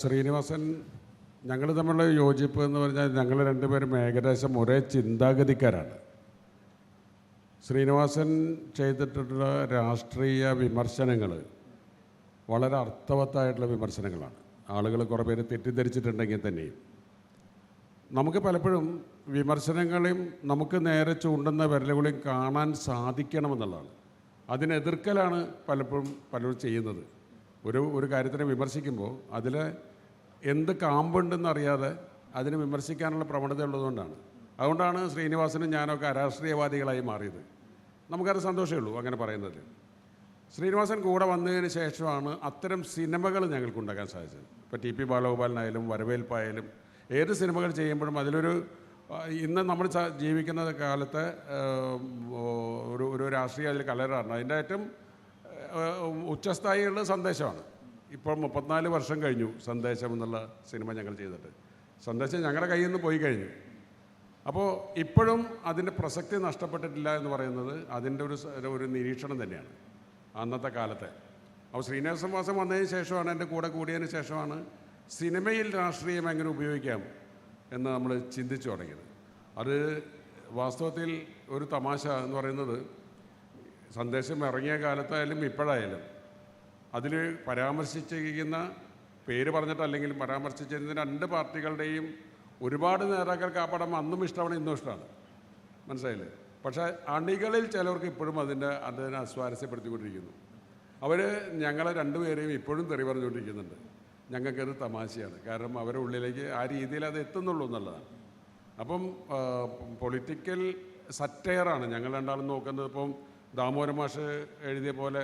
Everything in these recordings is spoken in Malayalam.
ശ്രീനിവാസൻ ഞങ്ങൾ തമ്മിലുള്ള യോജിപ്പ് എന്ന് പറഞ്ഞാൽ ഞങ്ങൾ രണ്ടുപേരും ഏകദേശം ഒരേ ചിന്താഗതിക്കാരാണ്. ശ്രീനിവാസൻ ചെയ്തിട്ടുള്ള രാഷ്ട്രീയ വിമർശനങ്ങൾ വളരെ അർത്ഥവത്തായിട്ടുള്ള വിമർശനങ്ങളാണ്. ആളുകൾ കുറേ പേര് തെറ്റിദ്ധരിച്ചിട്ടുണ്ടെങ്കിൽ തന്നെയും നമുക്ക് പലപ്പോഴും വിമർശനങ്ങളെയും നമുക്ക് നേരെ ചൂണ്ടുന്ന വിരലുകളെയും കാണാൻ സാധിക്കണമെന്നുള്ളതാണ്. അതിനെതിർക്കലാണ് പലരും ചെയ്യുന്നത്. ഒരു കാര്യത്തിനെ വിമർശിക്കുമ്പോൾ അതിൽ എന്ത് കാമ്പുണ്ടെന്നറിയാതെ അതിനെ വിമർശിക്കാനുള്ള പ്രവണത ഉള്ളതുകൊണ്ടാണ്. അതുകൊണ്ടാണ് ശ്രീനിവാസനും ഞാനൊക്കെ അരാഷ്ട്രീയവാദികളായി മാറിയത്. നമുക്കത് സന്തോഷമേ ഉള്ളൂ അങ്ങനെ പറയുന്നത്. ശ്രീനിവാസൻ കൂടെ വന്നതിന് ശേഷമാണ് അത്തരം സിനിമകൾ ഞങ്ങൾക്ക് ഉണ്ടാക്കാൻ സാധിച്ചത്. ഇപ്പോൾ ടി പി ബാലഗോപാലനായാലും വരവേൽപ്പായാലും ഏത് സിനിമകൾ ചെയ്യുമ്പോഴും അതിലൊരു ഇന്ന് നമ്മൾ ജീവിക്കുന്ന കാലത്തെ ഒരു രാഷ്ട്രീയ അതിൽ കലരാണ്. അതിൻ്റെ ഏറ്റവും ഉച്ചസ്ഥായിയുള്ള സന്ദേശമാണ്. ഇപ്പോൾ 34 വർഷം കഴിഞ്ഞു സന്ദേശം എന്നുള്ള സിനിമ ഞങ്ങൾ ചെയ്തിട്ട്. സന്ദേശം ഞങ്ങളുടെ കയ്യിൽ നിന്ന് പോയി കഴിഞ്ഞു. അപ്പോൾ ഇപ്പോഴും അതിൻ്റെ പ്രസക്തി നഷ്ടപ്പെട്ടിട്ടില്ല എന്ന് പറയുന്നത് അതിൻ്റെ ഒരു നിരീക്ഷണം തന്നെയാണ് അന്നത്തെ കാലത്തെ. അപ്പോൾ ശ്രീനിവാസൻ വാസം വന്നതിന് ശേഷമാണ്, എൻ്റെ കൂടെ കൂടിയതിന് ശേഷമാണ് സിനിമയിൽ രാഷ്ട്രീയം എങ്ങനെ ഉപയോഗിക്കാം എന്ന് നമ്മൾ ചിന്തിച്ചു തുടങ്ങിയത്. അത് വാസ്തവത്തിൽ ഒരു തമാശ എന്ന് പറയുന്നത്, സന്ദേശം ഇറങ്ങിയ കാലത്തായാലും ഇപ്പോഴായാലും അതിൽ പരാമർശിച്ചിരിക്കുന്ന പേര് പറഞ്ഞിട്ടല്ലെങ്കിലും പരാമർശിച്ചിരുന്ന രണ്ട് പാർട്ടികളുടെയും ഒരുപാട് നേതാക്കൾക്ക് ആ പടം അന്നും ഇഷ്ടമാണ്, ഇന്നും ഇഷ്ടമാണ്. മനസ്സിലായില്ലേ? പക്ഷേ അണികളിൽ ചിലവർക്ക് ഇപ്പോഴും അതിനെ അസ്വാരസ്യപ്പെടുത്തിക്കൊണ്ടിരിക്കുന്നു. അവർ ഞങ്ങളെ രണ്ടുപേരെയും ഇപ്പോഴും തെറി പറഞ്ഞുകൊണ്ടിരിക്കുന്നുണ്ട്. ഞങ്ങൾക്കത് തമാശയാണ്. കാരണം അവരുടെ ഉള്ളിലേക്ക് ആ രീതിയിൽ അത് എത്തുന്നുള്ളൂ എന്നുള്ളതാണ്. അപ്പം പൊളിറ്റിക്കൽ സറ്റയറാണ് ഞങ്ങൾ രണ്ടാളും നോക്കുന്നത്. ഇപ്പം ദാമോദരൻ മാഷ് എഴുതിയ പോലെ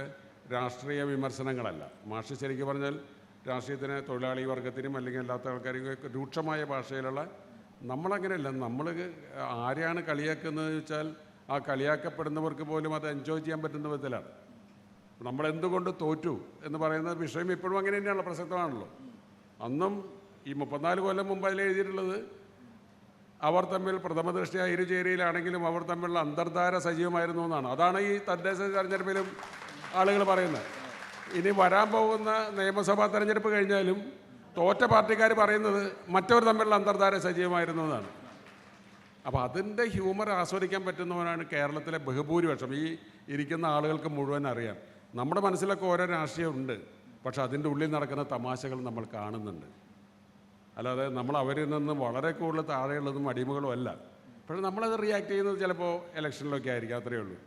രാഷ്ട്രീയ വിമർശനങ്ങളല്ല. മാഷ് ശരിക്കും പറഞ്ഞാൽ രാഷ്ട്രീയത്തിന് തൊഴിലാളി വർഗത്തിനും അല്ലെങ്കിൽ അല്ലാത്ത ആൾക്കാർക്കും രൂക്ഷമായ ഭാഷയിലുള്ള, നമ്മളങ്ങനെയല്ല. നമ്മൾ ആരെയാണ് കളിയാക്കുന്നത് വെച്ചാൽ ആ കളിയാക്കപ്പെടുന്നവർക്ക് പോലും അത് എൻജോയ് ചെയ്യാൻ പറ്റുന്ന വിധത്തിലാണ്. നമ്മളെന്തുകൊണ്ട് തോറ്റു എന്ന് പറയുന്ന വിഷയം ഇപ്പോഴും അങ്ങനെ തന്നെയാണല്ലോ, പ്രസക്തമാണല്ലോ. അന്നും ഈ 34 കൊല്ലം മുമ്പ് അതിൽ എഴുതിയിട്ടുള്ളത് അവർ തമ്മിൽ പ്രഥമ ദൃഷ്ടിയ ഇരുചേരിയിലാണെങ്കിലും അവർ തമ്മിലുള്ള അന്തർധാര സജീവമായിരുന്നു എന്നാണ്. അതാണ് ഈ തദ്ദേശ തെരഞ്ഞെടുപ്പിലും ആളുകൾ പറയുന്നത്. ഇനി വരാൻ പോകുന്ന നിയമസഭാ തെരഞ്ഞെടുപ്പ് കഴിഞ്ഞാലും തോറ്റ പാർട്ടിക്കാർ പറയുന്നത് മറ്റവർ തമ്മിലുള്ള അന്തർധാര സജീവമായിരുന്നു എന്നാണ്. അപ്പോൾ അതിൻ്റെ ഹ്യൂമർ ആസ്വദിക്കാൻ പറ്റുന്നവനാണ് കേരളത്തിലെ ബഹുഭൂരിപക്ഷം. ഈ ഇരിക്കുന്ന ആളുകൾക്ക് മുഴുവൻ അറിയാം. നമ്മുടെ മനസ്സിലൊക്കെ ഓരോ രാഷ്ട്രീയം ഉണ്ട്, പക്ഷെ അതിൻ്റെ ഉള്ളിൽ നടക്കുന്ന തമാശകൾ നമ്മൾ കാണുന്നുണ്ട്. അല്ലാതെ നമ്മൾ അവരിൽ നിന്ന് വളരെ കൂടുതൽ താഴെയുള്ളതും അടിമകളും അല്ല. പക്ഷേ നമ്മളത് റിയാക്ട് ചെയ്യുന്നത് ചിലപ്പോൾ ഇലക്ഷനിലൊക്കെ ആയിരിക്കും. അത്രയേ ഉള്ളൂ.